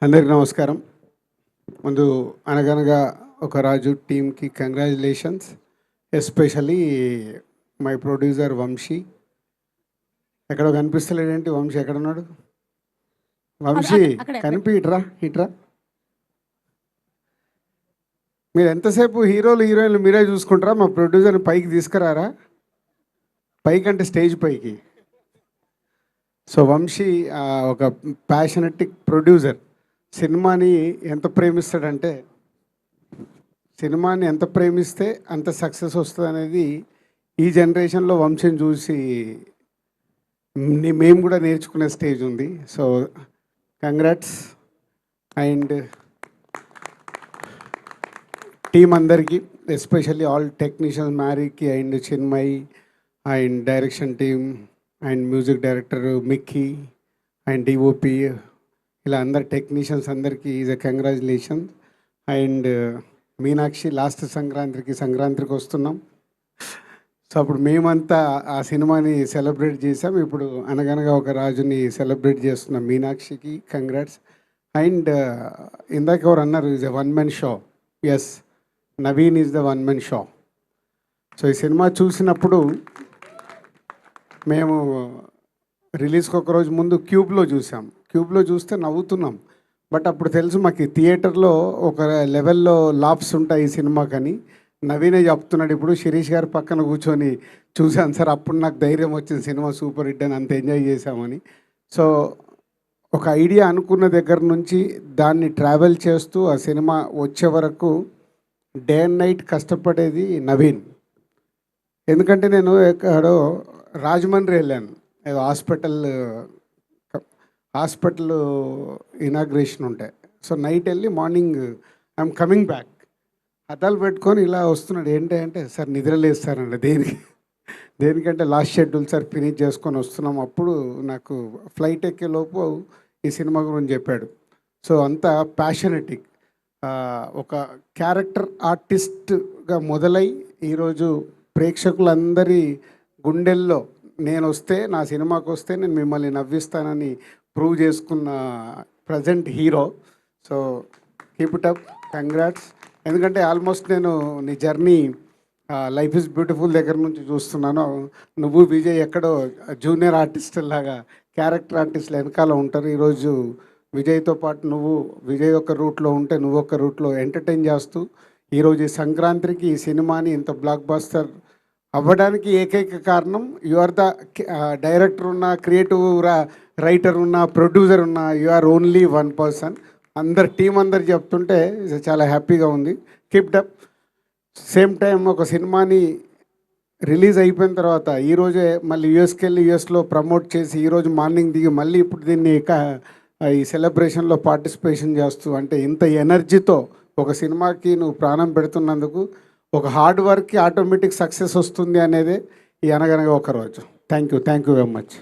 అందరికీ నమస్కారం. ముందు అనగనగా ఒక రాజు టీమ్కి congratulations, especially my producer Vamsi. ఎక్కడో కనిపిస్తలేడేంటి? వంశీ ఎక్కడున్నాడు? వంశీ కనిపి ఇట్రా. మీరు ఎంతసేపు హీరోలు హీరోయిన్లు మీరే చూసుకుంటారా? మా ప్రొడ్యూసర్ని పైకి తీసుకురారా? పైకి అంటే స్టేజ్ పైకి. సో వంశీ ఒక ప్యాషనెటిక్ ప్రొడ్యూసర్. సినిమాని ఎంత ప్రేమిస్తే అంత సక్సెస్ వస్తుంది అనేది ఈ జనరేషన్లో వంశీని చూసి మేము కూడా నేర్చుకునే స్టేజ్ ఉంది. So congrats. అండ్ టీం అందరికీ, ఎస్పెషల్లీ ఆల్ టెక్నీషియన్స్, మ్యారీకి and Chinmay and direction team and music director Mickey and DOP, ఇలా అందరు టెక్నీషియన్స్ అందరికీ is a congratulation. And Meenakshi last సంక్రాంతికి వస్తున్నాం. సో అప్పుడు మేమంతా ఆ సినిమాని సెలబ్రేట్ చేసాం. ఇప్పుడు అనగనగా ఒక రాజుని సెలబ్రేట్ చేస్తున్నాం. మీనాక్షికి కంగ్రాట్స్. అండ్ ఇందాక ఎవరు అన్నారు is a one man show. Yes, Naveen is the one man show. So ఈ సినిమా చూసినప్పుడు మేము రిలీజ్కి ఒక రోజు ముందు క్యూబ్లో చూస్తే నవ్వుతున్నాం. బట్ అప్పుడు తెలుసు మాకు థియేటర్లో ఒక లెవెల్లో లాప్స్ ఉంటాయి ఈ సినిమా. కానీ నవీనే చెప్తున్నాడు ఇప్పుడు, శిరీష్ గారి పక్కన కూర్చొని చూశాను సార్, అప్పుడు నాకు ధైర్యం వచ్చింది, సినిమా సూపర్ హిట్ అని, అంత ఎంజాయ్ చేశామని. సో ఒక ఐడియా అనుకున్న దగ్గర నుంచి దాన్ని ట్రావెల్ చేస్తూ ఆ సినిమా వచ్చే వరకు డే అండ్ నైట్ కష్టపడేది నవీన్. ఎందుకంటే నేను ఎక్కడో రాజమండ్రి వెళ్ళాను, ఏదో హాస్పిటల్ ఇనాగ్రేషన్ ఉంటాయి. సో నైట్ వెళ్ళి మార్నింగ్ ఐఎమ్ కమింగ్ బ్యాక్, అద్దాలు పెట్టుకొని ఇలా వస్తున్నాడు. ఏంటంటే సార్ నిద్రలేస్తారండి, దేనికంటే లాస్ట్ షెడ్యూల్ సార్ ఫినిష్ చేసుకొని వస్తున్నాం. అప్పుడు నాకు ఫ్లైట్ ఎక్కేలోపు ఈ సినిమా గురించి చెప్పాడు. సో అంత ప్యాషనెటిక్, ఒక క్యారెక్టర్ ఆర్టిస్ట్గా మొదలై ఈరోజు ప్రేక్షకులందరి గుండెల్లో నా సినిమాకి వస్తే నేను మిమ్మల్ని నవ్విస్తానని ప్రూవ్ చేసుకున్న present hero. So keep it up, congrats. ఎందుకంటే ఆల్మోస్ట్ నేను నీ జర్నీ లైఫ్ ఈజ్ బ్యూటిఫుల్ దగ్గర నుంచి చూస్తున్నాను. నువ్వు విజయ్ ఎక్కడో జూనియర్ ఆర్టిస్ట్ లాగా క్యారెక్టర్ ఆర్టిస్టులు వెనకాల ఉంటారు. ఈరోజు విజయ్తో పాటు విజయ్ ఒక రూట్లో ఉంటే నువ్వు ఒక రూట్లో ఎంటర్టైన్ చేస్తూ ఈరోజు ఈ సంక్రాంతికి ఈ సినిమాని ఇంత బ్లాక్ బస్టర్ అవ్వడానికి ఏకైక కారణం యు ఆర్ ద డైరెక్టర్ ఉన్న, క్రియేటివ్ రైటర్ ఉన్న, ప్రొడ్యూసర్ ఉన్న, you are only one person. Team అందరు చెప్తుంటే చాలా హ్యాపీగా ఉంది. Keep up. సేమ్ టైం ఒక సినిమాని రిలీజ్ అయిపోయిన తర్వాత ఈరోజే మళ్ళీ యూఎస్కి వెళ్ళి యూఎస్లో ప్రమోట్ చేసి ఈరోజు మార్నింగ్ దిగి మళ్ళీ ఇప్పుడు దీన్ని ఈ సెలబ్రేషన్లో పార్టిసిపేషన్ చేస్తూ, అంటే ఇంత ఎనర్జీతో ఒక సినిమాకి నువ్వు ప్రాణం పెడుతున్నందుకు, ఒక హార్డ్ వర్క్కి ఆటోమేటిక్ సక్సెస్ వస్తుంది అనేదే ఈ అనగనగా ఒక రోజు. Thank you very much.